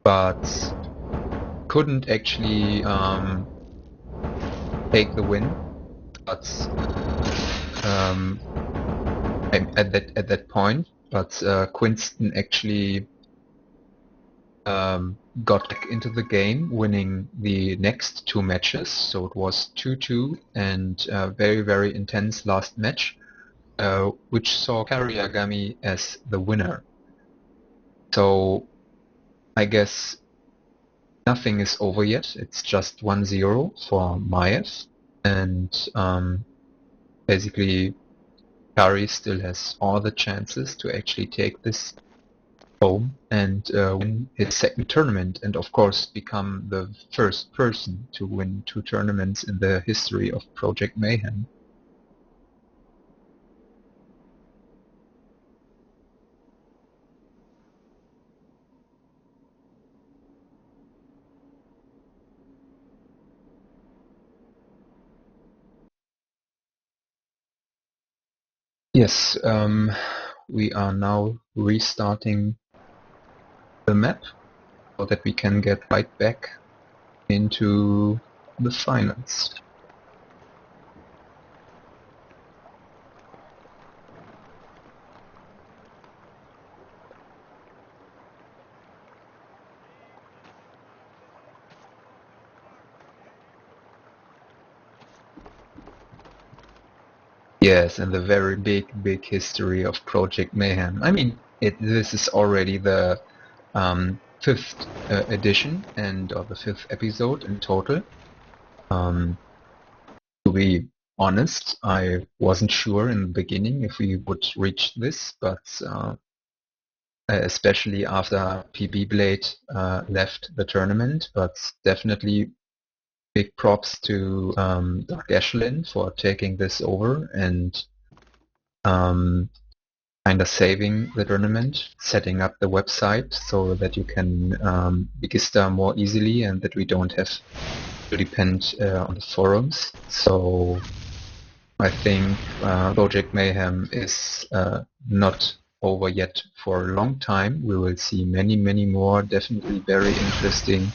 but couldn't actually take the win. But at that point, but Quinston actually got back into the game, winning the next two matches. So it was 2-2 and a very, very intense last match, which saw Karyagami as the winner. So I guess nothing is over yet. It's just 1-0 for Mayf, and basically Kary still has all the chances to actually take this home and win his second tournament, and of course become the first person to win 2 tournaments in the history of Project Mayhem. Yes, we are now restarting the map so that we can get right back into the finals. Yes, and the very big history of Project Mayhem. I mean, this is already the 5th edition or the 5th episode in total. To be honest, I wasn't sure in the beginning if we would reach this, but especially after PB Blade left the tournament, but definitely big props to Doug Ashlyn for taking this over and kind of saving the tournament, setting up the website so that you can register more easily and that we don't have to depend on the forums. So I think Project Mayhem is not over yet for a long time. We will see many more definitely very interesting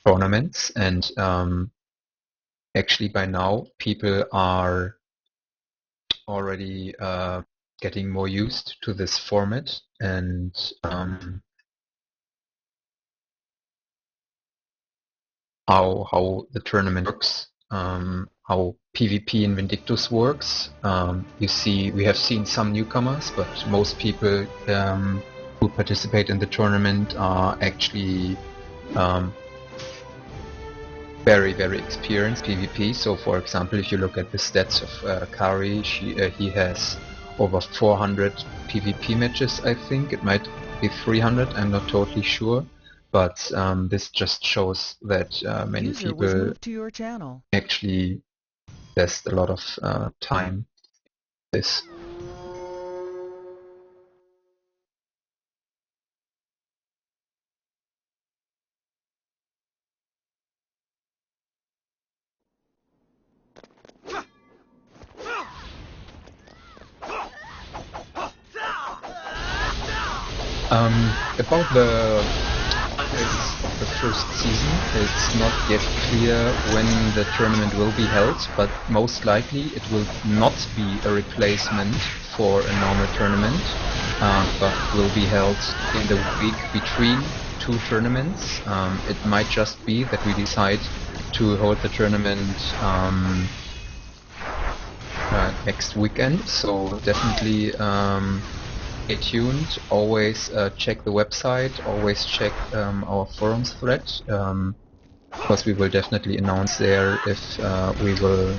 tournaments, and actually by now people are already getting more used to this format, and how the tournament works, how PvP in Vindictus works. We have seen some newcomers, but most people who participate in the tournament are actually very experienced PvP. So for example, if you look at the stats of Kary, he has over 400 PvP matches, I think. It might be 300, I'm not totally sure. But this just shows that many User was people moved to your channel. actually invest a lot of time in this. About the finals of the first season, it's not yet clear when the tournament will be held, but most likely it will not be a replacement for a normal tournament, but will be held in the week between 2 tournaments. It might just be that we decide to hold the tournament next weekend, so definitely stay tuned, always check the website, always check our forums thread, because we will definitely announce there if we will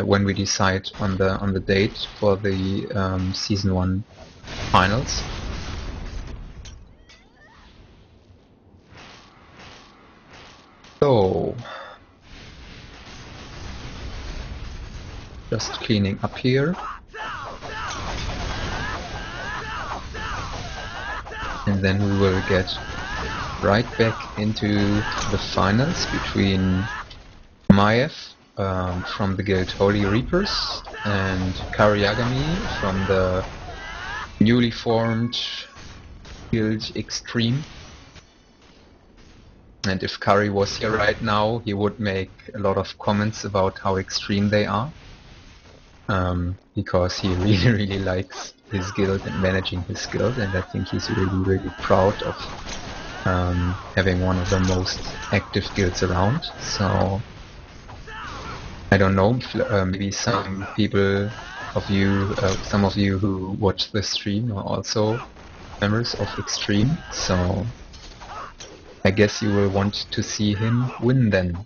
when we decide on the date for the season 1 finals. So just cleaning up here. And then we will get right back into the finals between Mayf from the guild Holy Reapers and Kary from the newly formed guild Extreme. And if Kary was here right now, he would make a lot of comments about how extreme they are, because he really likes his guild and managing his guild, and I think he's really proud of having one of the most active guilds around. So I don't know, maybe some people of you, some of you who watch the stream are also members of Extreme, so I guess you will want to see him win then.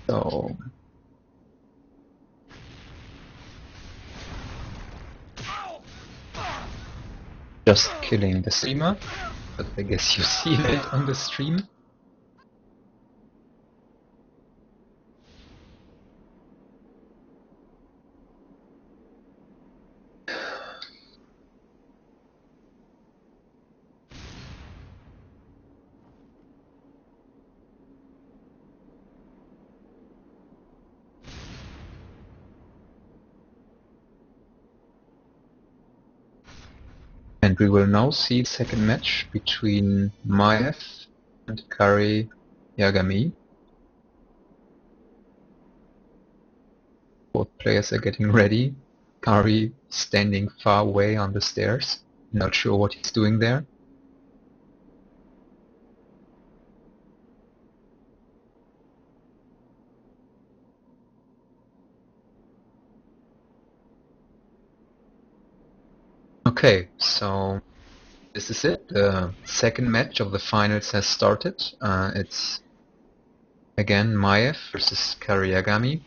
So just killing the streamer, but I guess you see that on the stream. And we will now see the second match between Mayf and Kary Yagami. Both players are getting ready. Kary standing far away on the stairs, not sure what he's doing there. Okay, so this is it. The second match of the finals has started. It's again Mayf versus Kary Yagami.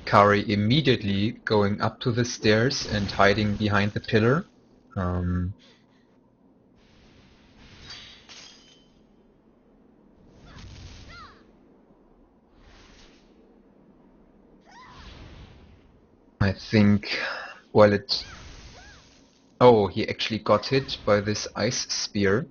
Kary immediately going up to the stairs and hiding behind the pillar. I think, well, oh, he actually got hit by this ice spear.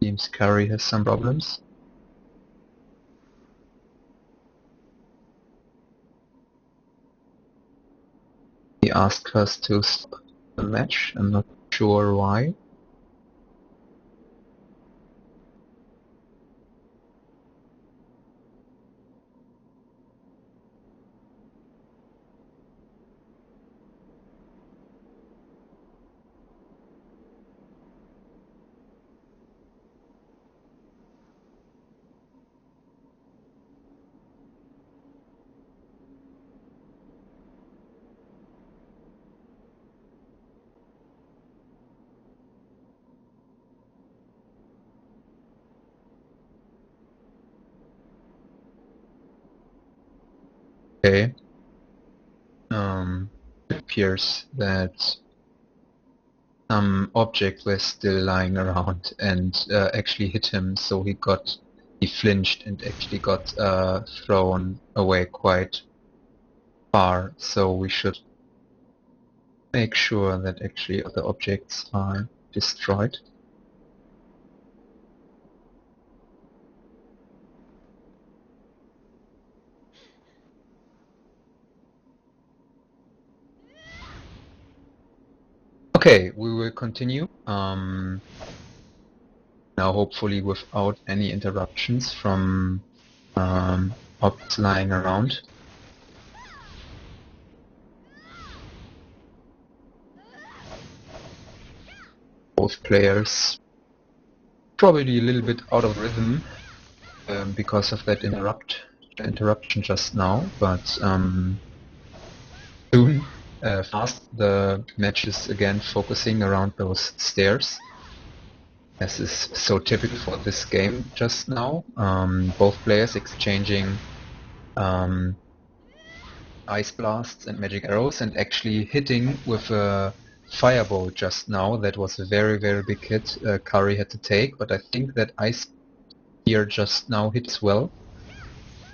Seems Kary has some problems. He asked us to stop the match. I'm not sure why. Okay. It appears that some objects were still lying around and actually hit him, so he flinched and actually got thrown away quite far. So we should make sure that actually other objects are destroyed. Okay, we will continue. Now hopefully without any interruptions from objects lying around. Both players probably a little bit out of rhythm because of that interruption just now, but soon, fast, the match is again focusing around those stairs, as is so typical for this game just now. Both players exchanging ice blasts and magic arrows and actually hitting with a firebolt just now. That was a very, very big hit Kary had to take, but I think that ice spear just now hits well.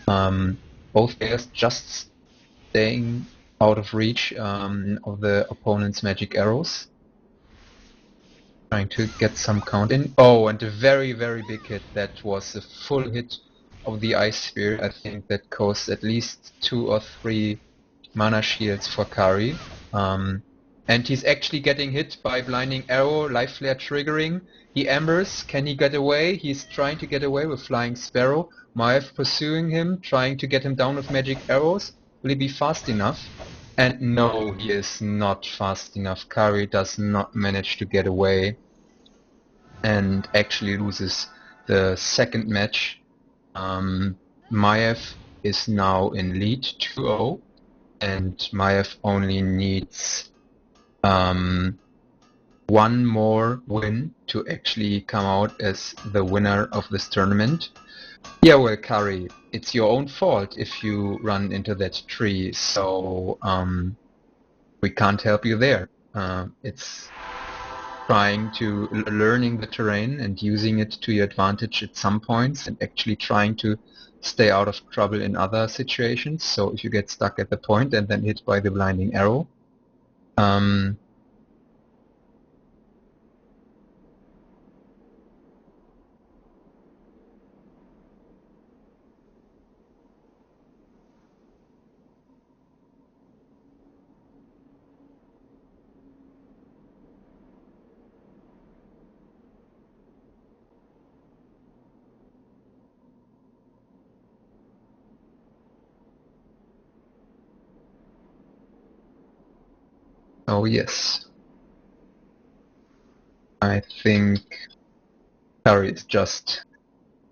Both players just staying out of reach of the opponent's magic arrows. Trying to get some count in. Oh, and a very, very big hit. That was a full hit of the ice spear. I think that cost at least 2 or 3 mana shields for Kary. And he's actually getting hit by blinding arrow, life flare triggering. He embers. Can he get away? He's trying to get away with flying sparrow. Mayf pursuing him, trying to get him down with magic arrows. Will he be fast enough? And no, he is not fast enough. Kary does not manage to get away and actually loses the second match Mayf is now in lead 2-0, and Mayf only needs one more win to actually come out as the winner of this tournament. Yeah, well, Kary, it's your own fault if you run into that tree, so we can't help you there. It's trying to learning the terrain and using it to your advantage at some points, and actually trying to stay out of trouble in other situations. So if you get stuck at the point and then hit by the blinding arrow, oh yes, I think Kary is just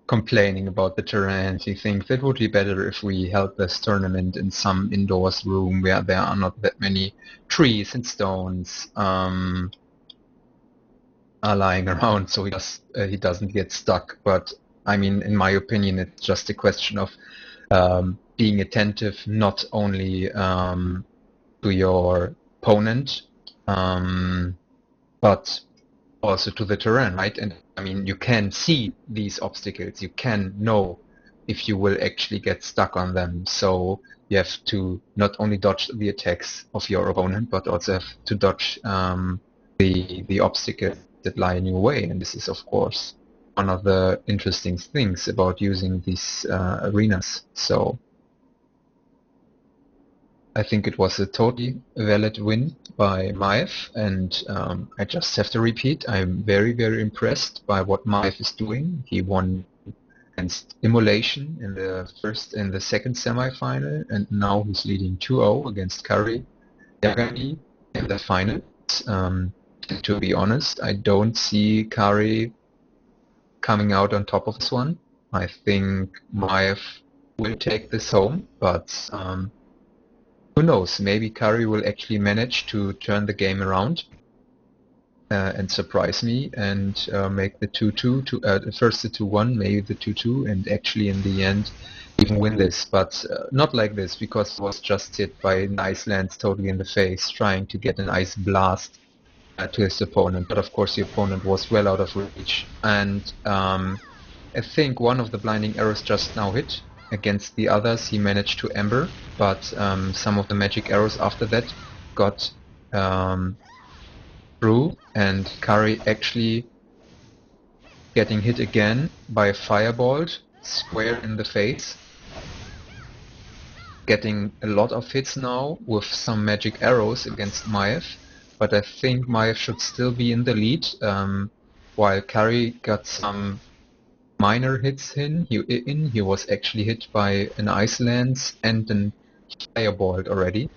complaining about the terrain. He thinks it would be better if we held this tournament in some indoors room where there are not that many trees and stones are lying around, so he doesn't get stuck. But I mean, in my opinion, it's just a question of being attentive not only to your opponent, but also to the terrain, right? And I mean, you can see these obstacles. You can know if you will actually get stuck on them. So you have to not only dodge the attacks of your opponent, but also have to dodge the obstacles that lie in your way. And this is, of course, one of the interesting things about using these arenas. So I think it was a totally valid win by Mayf, and I just have to repeat, I'm very, very impressed by what Mayf is doing. He won against Emulation in the second semifinal, and now he's leading 2-0 against Kary Yagami in the final. To be honest, I don't see Kary coming out on top of this one. I think Mayf will take this home, but who knows, maybe Kary will actually manage to turn the game around and surprise me and make the 2-2 to first the 2-1, maybe the 2-2, and actually in the end even win this. But not like this, because he was just hit by an ice lance totally in the face, trying to get an ice blast to his opponent. But of course the opponent was well out of reach, and I think one of the blinding arrows just now hit. Against the others he managed to ember, but some of the magic arrows after that got through, and Kary actually getting hit again by a firebolt square in the face. Getting a lot of hits now with some magic arrows against Mayf, but I think Mayf should still be in the lead, while Kary got some minor hits in. He was actually hit by an ice lance and an firebolt already.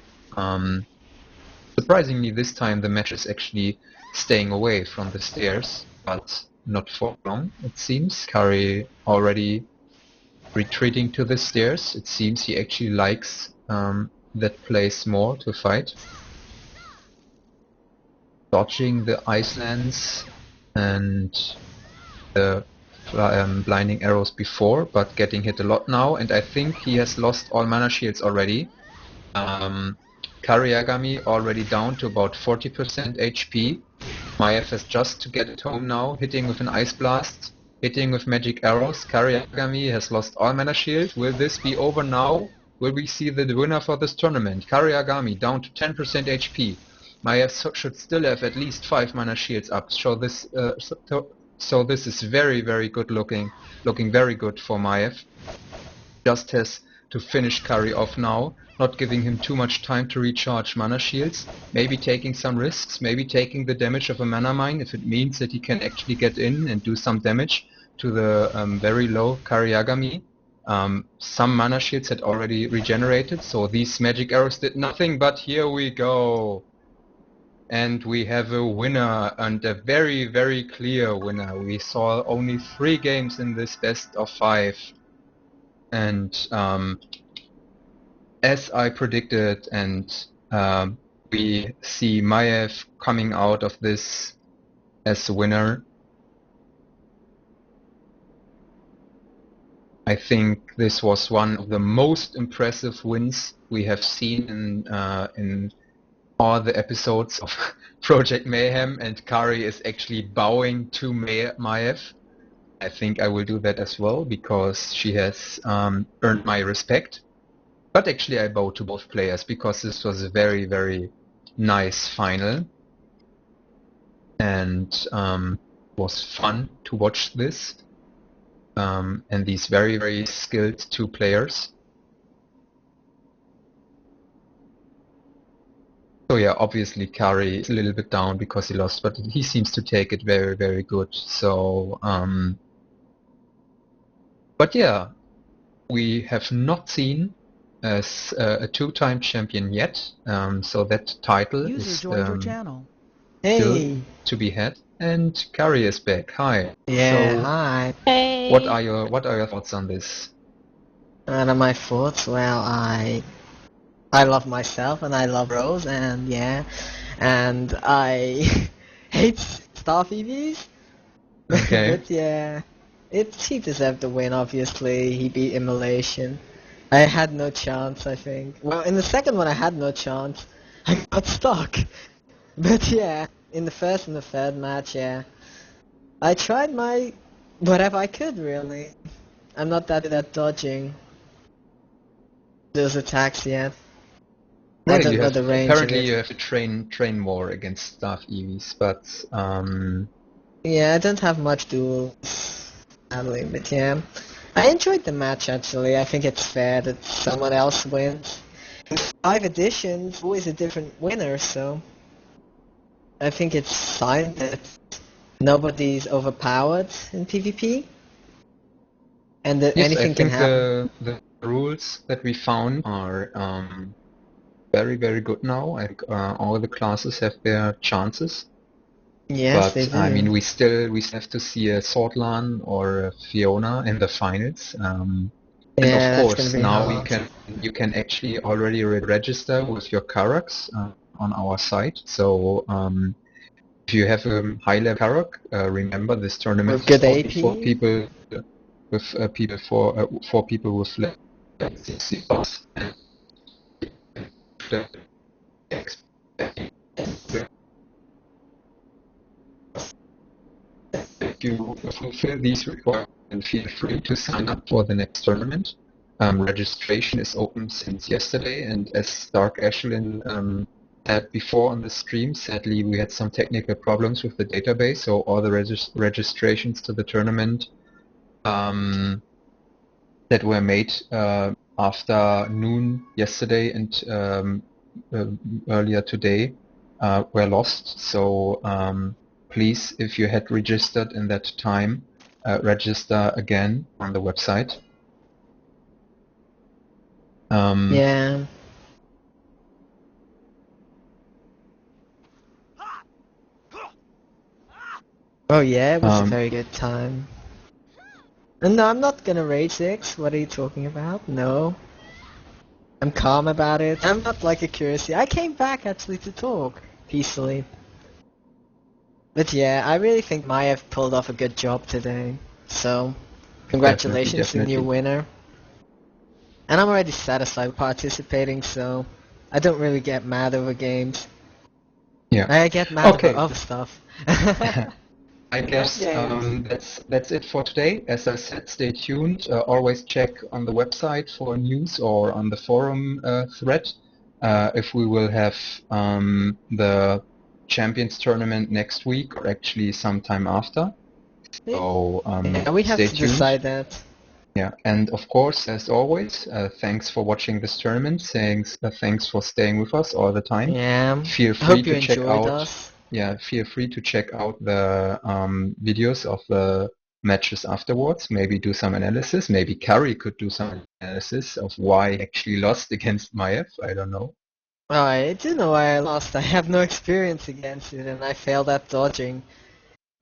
Surprisingly, this time the match is actually staying away from the stairs, but not for long, it seems. Kary already retreating to the stairs. It seems he actually likes that place more to fight. Dodging the ice lance and the blinding arrows before, but getting hit a lot now, and I think he has lost all mana shields already. Kary Yagami already down to about 40% HP. Mayf has just to get it home now, hitting with an ice blast, hitting with magic arrows. Kary Yagami has lost all mana shield. Will this be over now? Will we see the winner for this tournament? Kary Yagami down to 10% HP. Mayf should still have at least 5 mana shields up. So this is very, very good looking very good for Mayf. Just has to finish Kary off now, not giving him too much time to recharge mana shields, maybe taking some risks, maybe taking the damage of a mana mine if it means that he can actually get in and do some damage to the very low Kary Yagami. Some mana shields had already regenerated, so these magic arrows did nothing, but here we go. And we have a winner, and a very, very clear winner. We saw only 3 games in this best of 5. and as I predicted, and we see Mayf coming out of this as the winner. I think this was one of the most impressive wins we have seen in all the episodes of Project Mayhem, and Kary is actually bowing to Mayf. I think I will do that as well, because she has earned my respect. But actually I bow to both players, because this was a very, very nice final. And was fun to watch this. And these very, very skilled two players. So yeah, obviously Kary is a little bit down because he lost, but he seems to take it very, very good. So, but yeah, we have not seen as a two-time champion yet. So that title User is joined your channel. still Hey! to be had. And Kary is back. Hi. Yeah, So hi. Hey. what are your thoughts on this? Out of my thoughts, well, I love myself and I love Rose, and yeah, and I hate Star EVs. Okay. But yeah, he deserved the win. Obviously, he beat Emulation. I had no chance, I think. Well, in the second one, I had no chance. I got stuck. But yeah, in the first and the third match, yeah, I tried my whatever I could, really. I'm not that good at dodging those attacks yet. I Well, don't you know have the range of apparently you it. have to train more against staff EVs, but Yeah, I don't have much duels, sadly, but yeah. I enjoyed the match, actually. I think it's fair that someone else wins. In 5 editions, always a different winner, so I think it's fine that nobody's overpowered in PvP, and that yes, I anything can think happen. the rules that we found are very, very good now. And all the classes have their chances. Yes, they But I mean, do. we still have to see a Swordslan or a Fiona in the finals. And of Yeah, that's gonna course, be now hard. you can actually already register with your Karaks on our site. So if you have a high level Karak, remember this tournament With is good only for AP. people with for people with level 60 plus. And if you fulfill these requirements, feel free to sign up for the next tournament. Registration is open since yesterday, and as Dark Ashlyn said before on the stream, sadly we had some technical problems with the database, so all the registrations to the tournament that were made after noon yesterday and earlier today were lost. So please, if you had registered in that time, register again on the website. Yeah. Oh yeah, it was a very good time. And no, I'm not gonna rage 6. What are you talking about? No. I'm calm about it. I'm not like a curiosity. I came back actually to talk peacefully. But yeah, I really think Mayev pulled off a good job today. So, congratulations to the new Definitely. winner. And I'm already satisfied with participating, so I don't really get mad over games. Yeah. I get mad Okay. about other stuff. I guess that's it for today. As I said, stay tuned. Always check on the website for news or on the forum thread if we will have the Champions Tournament next week or actually sometime after. So Yeah, we have stay to tuned. decide that. Yeah, and of course, as always, thanks for watching this tournament. Thanks for staying with us all the time. Yeah. Feel I free hope you to check enjoyed out. us. Yeah, feel free to check out the videos of the matches afterwards. Maybe do some analysis. Maybe Kary could do some analysis of why he actually lost against Mayf. I don't know. Oh, I do know why I lost. I have no experience against it, and I failed at dodging.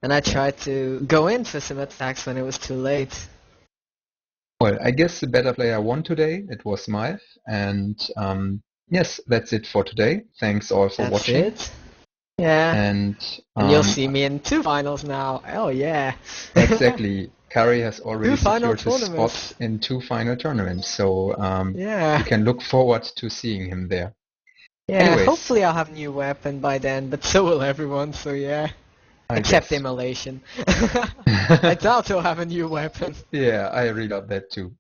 And I tried to go in for some attacks when it was too late. Well, I guess the better player won today. It was Mayf. And yes, that's it for today. Thanks all for That's watching. it. Yeah. And you'll see me in 2 finals now. Oh yeah. exactly. Kary has already 2 final secured his spot tournaments. in 2 final tournaments. So Yeah. you can look forward to seeing him there. Yeah, Anyways, hopefully I'll have a new weapon by then, but so will everyone, so yeah. Except guess. Emulation. I doubt he'll have a new weapon. Yeah, I really love that too.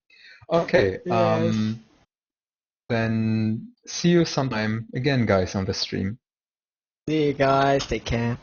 Okay, Yes. then see you sometime again, guys, on the stream. See you guys, take care.